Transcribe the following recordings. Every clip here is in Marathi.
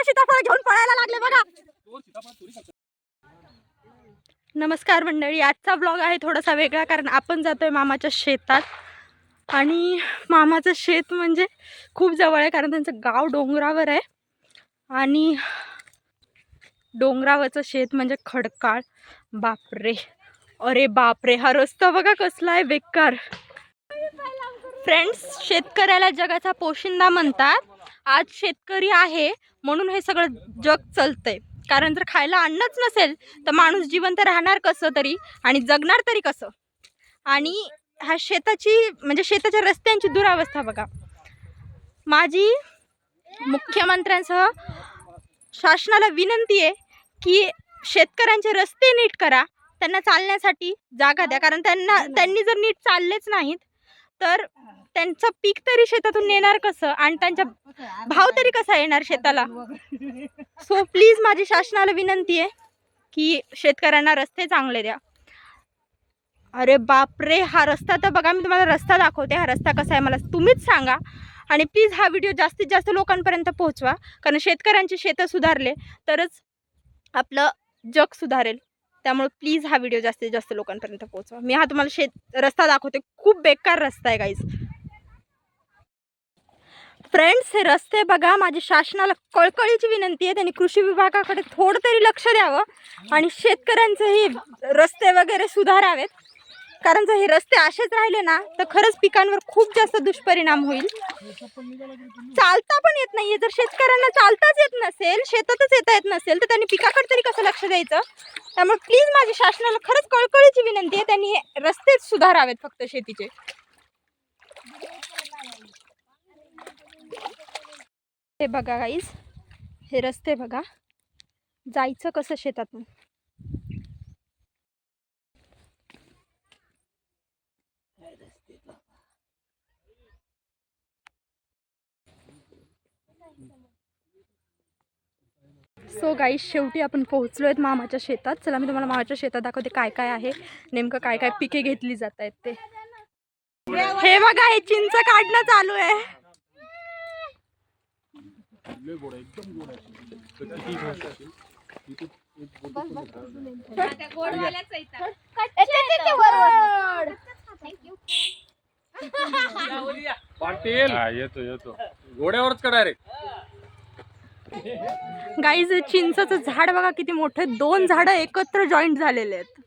पूर्ण सीताफळ घेऊन पळायला लागले बघा। नमस्कार मंडळी, आजचा ब्लॉग आहे थोडासा वेगळा कारण आपण जातोय मामाच्या शेतात। आणि मामाचं शेत म्हणजे खूप जवळ आहे कारण त्यांचं गाव डोंगरावर आहे आणि डोंगरावरचं शेत म्हणजे खडकाळ। बापरे, अरे बापरे, हा रस्ता बघा कसला आहे बेकार। फ्रेंड्स, शेतकऱ्याला जगाचा पोशिंदा म्हणतात। आज शेतकरी आहे म्हणून हे सगळं जग चालतंय, कारण जर खायला अन्नच नसेल तर माणूस जिवंत राहणार कसं तरी आणि जगणार तरी कसं। आणि ह्या शेताची म्हणजे शेताच्या रस्त्यांची दुरावस्था बघा। माझी मुख्यमंत्र्यांसह शासनाला विनंती आहे की शेतकऱ्यांचे रस्ते नीट करा, त्यांना चालण्यासाठी जागा द्या, कारण त्यांनी जर नीट चाललेच नाहीत तर त्यांचं पीक तरी शेतातून नेणार कसं आणि त्यांचा भाव तरी कसा येणार शेताला। सो प्लीज माझी शासनाला विनंती आहे की शेतकऱ्यांना रस्ते चांगले द्या। अरे बापरे, हा रस्ता तर बघा, मी तुम्हाला रस्ता दाखवते। हा रस्ता कसा आहे मला तुम्हीच सांगा आणि प्लीज हा व्हिडिओ जास्तीत जास्त लोकांपर्यंत पोहोचवा, कारण शेतकऱ्यांची शेतं सुधारले तरच आपलं जग सुधारेल। त्यामुळे प्लीज हा व्हिडिओ जास्तीत जास्त लोकांपर्यंत पोहोचवा। मी हा तुम्हाला रस्ता दाखवते, खूप बेकार रस्ता आहे गाईज। फ्रेंड्स, हे रस्ते बघा, माझी शासनाला कळकळीची विनंती आहे, त्यांनी कृषी विभागाकडे थोडं तरी लक्ष द्यावं आणि शेतकऱ्यांचेही रस्ते वगैरे सुधारावेत, कारण जर हे रस्ते असेच राहिले ना तर खरंच पिकांवर खूप जास्त दुष्परिणाम होईल। चालता पण येत नाहीये, जर शेतकऱ्यांना चालताच येत नसेल, शेतातच येता येत नसेल तर त्यांनी पिकाकडे तरी कसं लक्ष द्यायचं। त्यामुळे प्लीज माझी शासनाला खरंच कळकळीची विनंती आहे, त्यांनी हे रस्तेच सुधारावेत फक्त शेतीचे। हे बघा गाईज, हे रस्ते बघा, जायचं कसं शेतातून। सो गाईज, शेवटी आपण पोहोचलोय मामाच्या शेतात। चला मी तुम्हाला मामाच्या शेतात दाखवते काय काय आहे, नेमकं काय काय पिके घेतली जात आहेत ते। हे बघा, हे चिंच काढणं चालू आहे। येतो घोड्यावरच का डायरेक्ट। गाईज, चिंचचं झाड बघा किती मोठं, 2 झाडं एकत्र जॉईंट झालेले आहेत,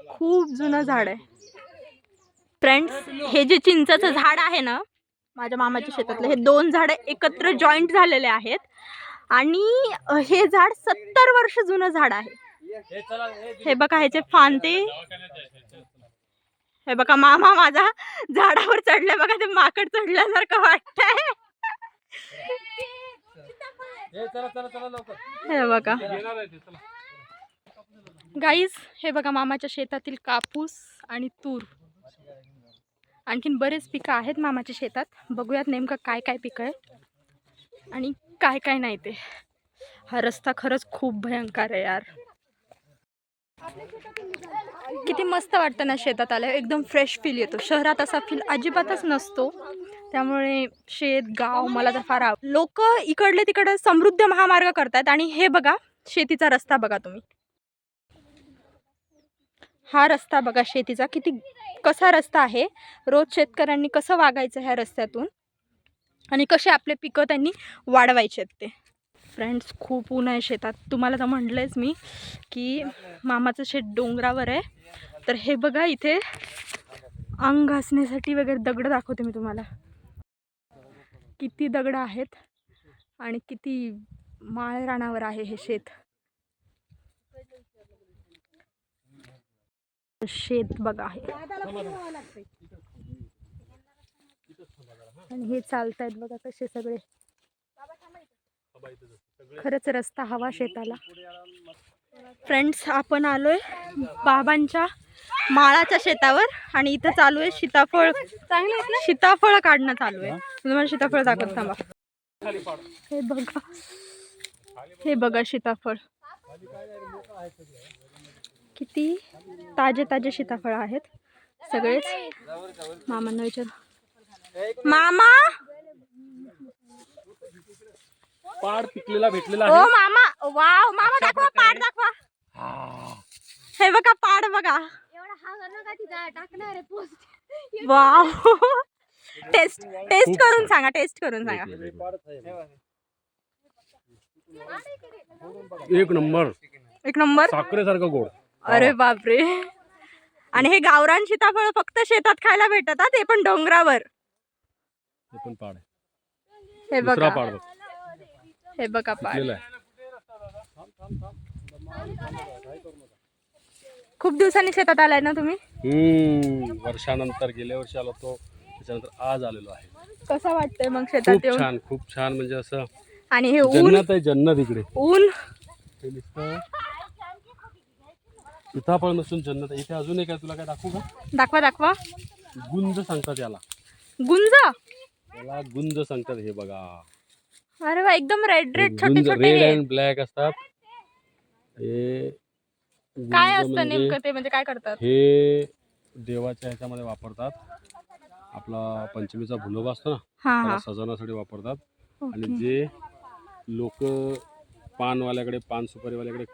खूप जुनं झाड आहे। फ्रेंड्स, हे जे चिंचचं झाड आहे ना माझ्या मामाच्या शेतातलं, हे 2 झाडं एकत्र जॉईंट झालेले आहेत आणि हे झाड 70 वर्ष जुनं झाड आहे। हे बघा, ह्याचे फांदे, हे बघा मामा माझा झाडावर चढले बघा, ते माकड चढल्यासारखं वाटतंय। हे बघा गाईज, हे बघा मामाच्या शेतातील कापूस आणि तूर, आणखीन बरेच पिकं आहेत मामाच्या शेतात। बघूयात नेमकं काय काय पिकं आहे आणि काय काय नाही ते। हा रस्ता खरंच खूप भयंकर आहे यार। किती मस्त वाटतं ना शेतात आलं, एकदम फ्रेश फील येतो। शहरात असा फील अजिबातच नसतो, त्यामुळे शेत गाव मला तर फार आवडतं। लोक इकडले तिकडे समृद्ध महामार्ग करतात आणि हे बघा शेतीचा रस्ता बघा तुम्ही, हा रस्ता बघा शेतीचा, किती कसा रस्ता आहे। रोज शेतकऱ्यांनी कसं वागायचं ह्या रस्त्यातून आणि कसे आपले पिकं त्यांनी वाढवायचे ते। फ्रेंड्स, खूप ऊन आहे शेतात, तुम्हाला तर म्हटलंच मी की मामाचं शेत डोंगरावर आहे। तर हे बघा, इथे अंग घासण्यासाठी वगैरे दगड दाखवते मी तुम्हाला, किती दगड आहेत आणि किती माळरानावर आहे हे शेत। शेत बघा आहे आणि हे चालतायत बघा कसे सगळे, खरंच रस्ता हवा शेताला। फ्रेंड्स, आपण आलोय बाबांच्या माळाच्या शेतावर आणि इथं चालू आहे सीताफळ, सीताफळ काढणं चालू आहे। तुम्हाला सीताफळ दाखवत थांबा। हे बघा, हे बघा सीताफळ, किती ताजे ताजे सीताफळ आहेत सगळेच। मामांना विचार, मामा पाड पिकलेला भेटलेला ओ आहे. मामा, वाव मामा अशा दाखवा, प्रकारे- पाड दाखवा. हा. हे बघा पाड बघा. टाकणार आहे पोस्ट. वाव. टेस्ट करून सांगा, टेस्ट करून सांगा. एक नंबर, एक नंबर. साखरेसारखं गोड. अरे बापरे. आणि हे गावरान सीताफळ फक्त शेतात खायला भेटतात, ते पण डोंगरावर. हे पण पाड आहे. हे दुसरा बघा, पाड बघ. हे बघा पाड. पिकलेला आहे. खूप दिवसांनी शेतात आलाय ना तुम्ही? वर्षानंतर गेल्या वर्षी आलो होतो, त्याच्यानंतर आज आलेलो आहे. कसं वाटतंय मग शेतात खूप येऊन? छान, खूप छान. म्हणजे असं आणि हे ऊन, जन्नत आहे, जन्नत इकडे. ऊन. हे नुसतं सीताफळ नसून जन्नत आहे. इथे अजून एक आहे, तुला काय दाखवू का? दाखवा दाखवा. गुंज सांगतात याला. गुंज. याला गुंज सांगतात. हे बघा, अरे वा, एकदम रेड रेड छोटे गुंज छोटे. रेड हे अँड ब्लॅक असतात. हे गुंज काय असतं म्हणजे- नेमकं ते, म्हणजे काय करतात? हे देवाच्या ह्याच्यामध्ये वापरतात. आपला पंचमीचा भुलोबा असतो ना, हा त्याला हा. सजवण्यासाठी वापरतात. आणि ओके. जे लोक पानवाल्याकडे, पान सुपारीवाल्याकडे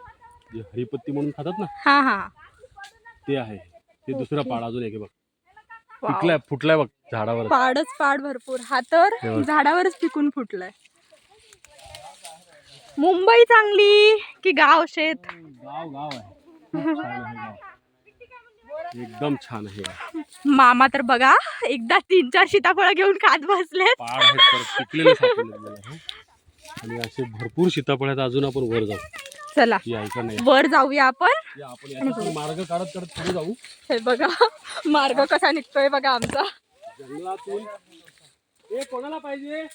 जे हरिपत्ती म्हणून खातात ना, हा हा. ते आहे. ते दुसरं ओके. पाड अजून एक आहे बघ. वाव. पिकलाय, फुटलाय बघ झाडावर. पाडच पाड भरपूर. हा तर हे बघ. झाडावरच पिकून फुटलाय. मुंबई चांगली की गाव शेत? गाव गाव आहे. खूप छान आहे गाव. एकदम छान आहे. मामा तर बघा, एकदा 3-4 सीताफळ घेऊन खात बसले. पाड आहेत तर पिकलेले सापडले आहे. आणि असे भरपूर सीताफळ आहेत. अजून आपण वर जाऊ. चला यायचं नाही. वर जाऊया आपण. या आपण याच्यातून मार्ग काढत काढत पुढे जाऊ. हे बघा मार्ग कसा निघतोय बघा आमचा. जंगलातून. हे कोणाला पाहिजे?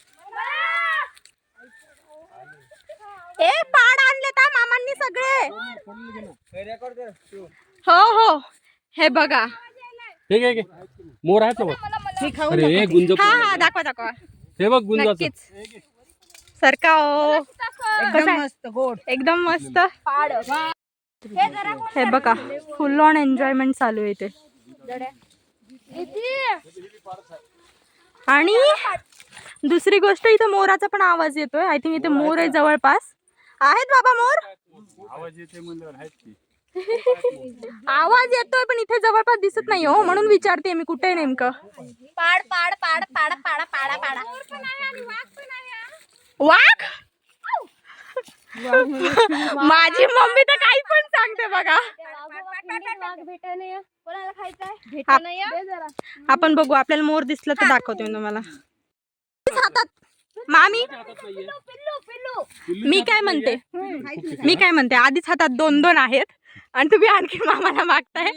ए पाड आणले ता मामांनी सगळे. हो हो. हे बघा. हे घे घे. मोर आहेत ना बघ. अरे हे गुंज. हा हा, दाखवा दाखवा. हे बघ गुंजाचं. नक्कीच. सरका ओ. एकदम मस्त गोड. एकदम मस्त. हे बघा, फुल ऑन एन्जॉयमेंट चालू आहे इथे. आणि दुसरी गोष्ट, इथे मोराचा पण आवाज येतोय. आय थिंक इथे मोर आहे जवळपास. आहेत बाबा मोर? आवाज येते म्हणल्यावर आहेत की. आवाज येतोय पण इथे जवळपास दिसत नाही हो, म्हणून विचारते मी कुठे आहे नेमकं. पाड पाड पाड पाड पाडा पाडा पाडा. वाघ. माझी मम्मी तर काही पण सांगते बघा. आपण बघू, आपल्याला मोर दिसलं तर दाखवते मी तुम्हाला. हातात मामी, मी काय म्हणते आधीच हातात 2-2 आहेत आणि तुम्ही आणखी मामाला मागताय.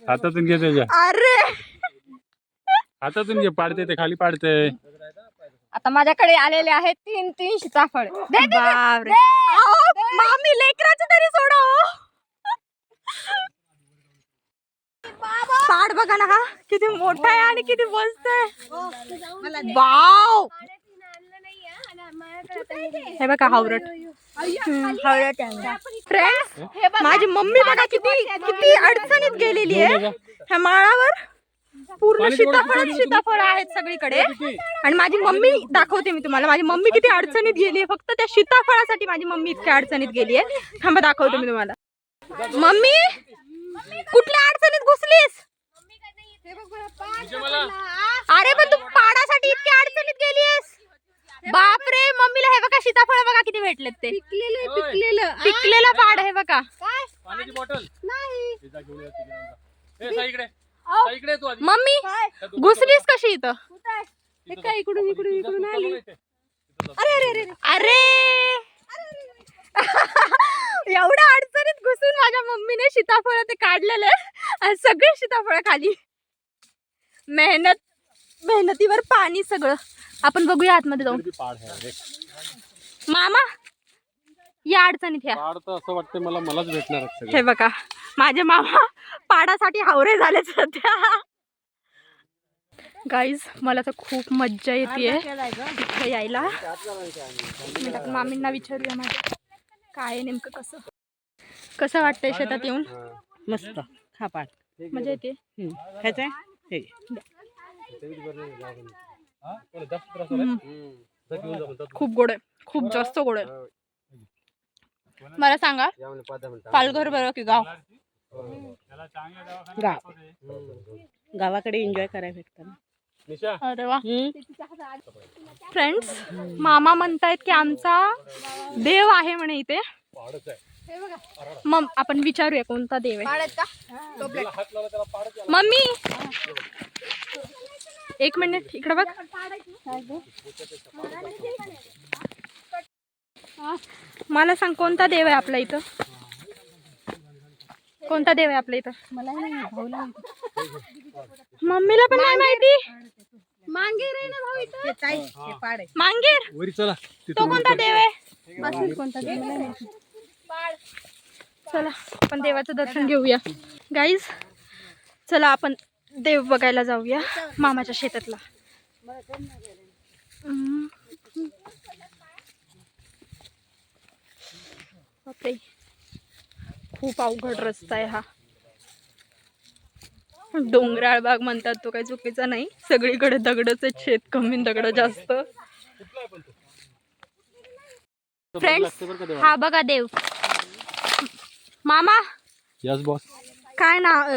हातातून घे त्याच्या. अरे हातातून घे. पाडते ते खाली पाडते. आता माझ्याकडे आलेले आहेत 3 सीताफळ. बापरे. अहो, मामी लेकराचं तरी सोडा हो. पाड बघा ना, हा किती मोठा आहे आणि किती मस्त आहे. वाव. हे बघा हावरट. फ्रेंड्स, माझी मम्मी बघा किती किती अडचणीत गेलेली आहे. ह्या माळावर पूर्ण सीताफळ आहेत सगळीकडे. आणि माझी मम्मी दाखवते मी तुम्हाला. माझी मम्मी किती अडचणीत गेली आहे. फक्त त्या सीताफळासाठी माझी मम्मी इतक्या अडचणीत गेली आहे. थांबा दाखवते मी तुम्हाला. मम्मी कुठल्या अडचणीत घुसलीस? अरे पण तू पाडासाठी इतक्या अडचणीत गेलीस. बापरे. मम्मीला हे बघा सीताफळ बघा किती भेटलेत ते. पिकलेलं पाड हे बघा. पाण्याची बॉटल नाही. इकडे. इकडे तू आधी. मम्मी घुसलीस कशी इथं? काय इकडून इकडून इकडून आली. अरे अरे अरे अरे. एवढ्या अडचणीत घुसून माझ्या मम्मीने सीताफळ ते काढलेले आणि सगळे सीताफळ खाली. मेहनतीवर पाणी सगळं. आपण बघूया आतमध्ये जाऊन. पाड आहे. मामा या अडचणीत ह्या. पाड तर असं वाटतं मलाच भेटणार आहे सगळे. हे बघा माझे मामा पाडासाठी हावरे झाले सध्या. गाईज मला तर खूप मज्जा येते इथे यायला. मामींना विचारूया माझ्या काय आहे नेमकं, कसं वाटतंय शेतात येऊन. मस्त. हा पाड मजा येते. ह्याचं आहे. हे घे. खूप गोड आहे, खूप जास्त गोड आहे. मला सांगा पालघर बरं की गाव? गावाकडे एन्जॉय करायला भेटतं. अरे वा. फ्रेंड्स, मामा म्हणतायत की आमचा देव आहे म्हणे इथे. मग आपण विचारूया कोणता देव आहे. मम्मी एक मिनिट इकडे बघ. मला सांग कोणता देव आहे आपल्या इथं? कोणता देव आहे आपल्या इथं? मम्मीला पण नाही माहिती. मांगीर आहे ना भाऊ इथं? मांगीर वरी चला. तो कोणता देव आहे? चला आपण देवाचं दर्शन घेऊया गाईज. चला आपण देव बघायला जाऊया मामाच्या शेतातला. बापरे, खूप अवघड रस्ता आहे हा. डोंगराळ भाग म्हणतात तो काही चुकीचा नाही. सगळीकडे दगडच आहेत, शेत कमी दगड जास्त. फ्रेंड्स, हा बघा देव. मामा यस बॉस. काय नाव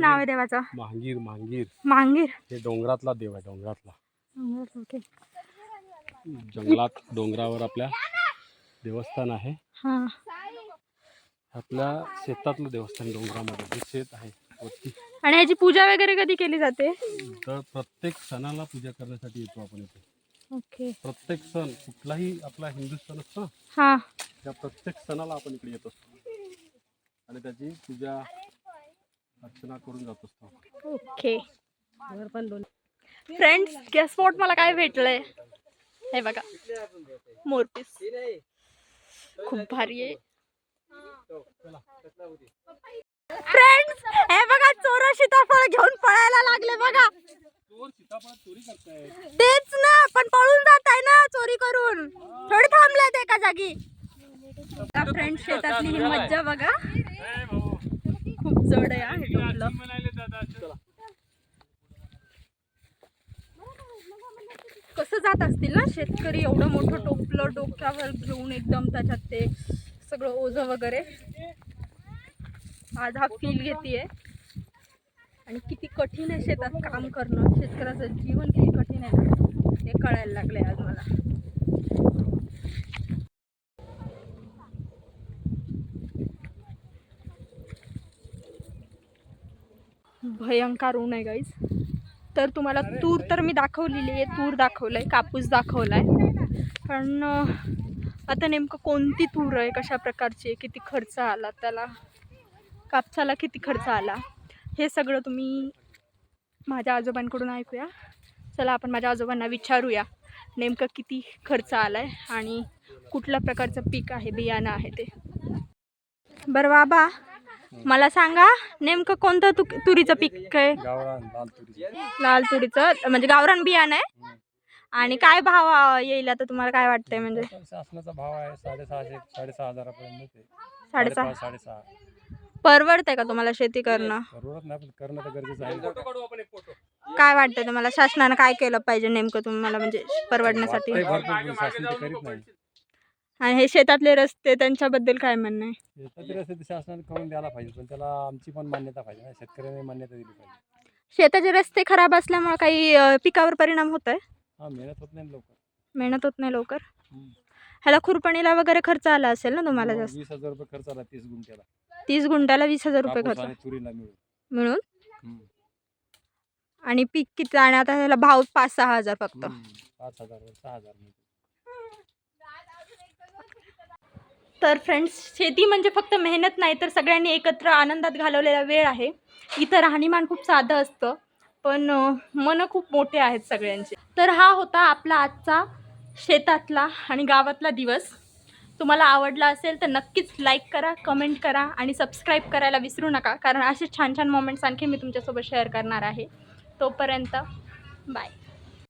आहे देवाचं? महांगीर. महांगीर मांगीर. हे डोंगरातला देव आहे. डोंगरातला, ओके. जंगलात डोंगरावर आपल्या देवस्थान आहे. हा, आपल्या शेतातलं देवस्थान डोंगरामध्ये जे शेत आहे वरती. आणि ह्याची पूजा वगैरे कधी केली जाते? तर प्रत्येक सणाला पूजा करण्यासाठी येतो आपण इथे. ओके. प्रत्येक सण कुठलाही आपला हिंदू सण असतो ना, हा, त्या प्रत्येक सणाला आपण इकडे येत असतो आणि त्याची पूजा अर्चना करून जात असतो. ओके. फ्रेंड्स, गेस व्हॉट मला काय भेटलंय? हे बघा, मोरपीस. खूप भारी आहे. फ्रेंड्स, हे बघा चोर सीताफळ घेऊन पळायला लागले बघा. तेच ना, पण पळून जात आहे ना चोरी करून. थोडी थांबलेत एका जागी. फ्रेंड्स, शेतातली ही मज्जा बघा. खूप जड आहे हे टोपलं. कसं जात असतील ना शेतकरी, एवढं मोठं टोपलं डोक्यावर घेऊन एकदम त्याच्यात ते सगळं ओझं वगैरे. आज हा फील घेतीये. आणि किती कठीण आहे शेतात काम करणं, शेतकऱ्याचं जीवन किती कठीण आहे ना हे कळायला लागलंय आज मला. भयंकर ऊन आहे गाईज. तर तुम्हाला तूर तर मी दाखवलेली आहे, तूर दाखवलंय, कापूस दाखवलाय. पण आता नेमकं कोणती तूर आहे, कशा प्रकारची आहे, किती खर्च आला त्याला, कापसाला किती खर्च आला, हे सगळं तुम्ही माझ्या आजोबांकडून ऐकूया. चला आपण माझ्या आजोबांना विचारूया नेमकं किती खर्च आला आहे आणि कुठल्या प्रकारचं पीक आहे, बियाणं आहे ते. बरं बाबा, मला सांगा नेमकं कोणतं तुरीचं पीक आहे? लाल तुरीचं, म्हणजे गावरान बियाणं आहे. आणि काय भाव येईल आता तुम्हाला काय वाटतंय? म्हणजे शासनाचा भाव आहे 6,500 6,500 साडेसहा. परवडतंय का तुम्हाला शेती करणं? परवडत नाही, पण करणं तर गरजेचं आहे. काय वाटतंय तुम्हाला शासनानं काय केलं पाहिजे नेमकं तुम्हाला, म्हणजे परवडण्यासाठी? भरपूर शासन ते करीत नाही. आणि हे शेतातले रस्ते त्यांच्याबद्दल काय म्हणणं आहे? शेतातले रस्ते शासनाने करून द्यायला पाहिजे, पण त्याला आमची पण मान्यता पाहिजे ना, शेतकऱ्याने मान्यता दिली पाहिजे. शेताचे रस्ते खराब असल्यामुळे काही पिकावर परिणाम होत आहे? हा, मेहनत होत नाही लवकर. मेहनत होत नाही लवकर. ह्याला खुरपणीला वगैरे खर्च आला असेल ना तुम्हाला जास्त? 20,000 रुपये खर्च आला 30 गुंठ्याला. 30 गुंठ्याला 20,000 रुपये कापूस खर्च आणि तुरीला मिळून. हम्म. आणि पीक किती? आणि आता ह्याला भाव 5-6 हजार फक्त. 5,000 6,000. तर फ्रेंड्स, शेती म्हणजे फक्त मेहनत नाही, तर सगळ्यांनी एकत्र आनंदात घालवलेला वेळ आहे. इथं राहणीमान खूप साधं असतं, पण मनं खूप मोठे आहेत सगळ्यांचे. तर हा होता आपला आजचा शेतातला आणि गावातला दिवस. तुम्हाला आवडला असेल तर नक्कीच लाईक करा, कमेंट करा आणि सबस्क्राईब करायला विसरू नका, कारण असे छान छान मोमेंट्स आणखी मी तुमच्यासोबत शेअर करणार आहे. तोपर्यंत बाय.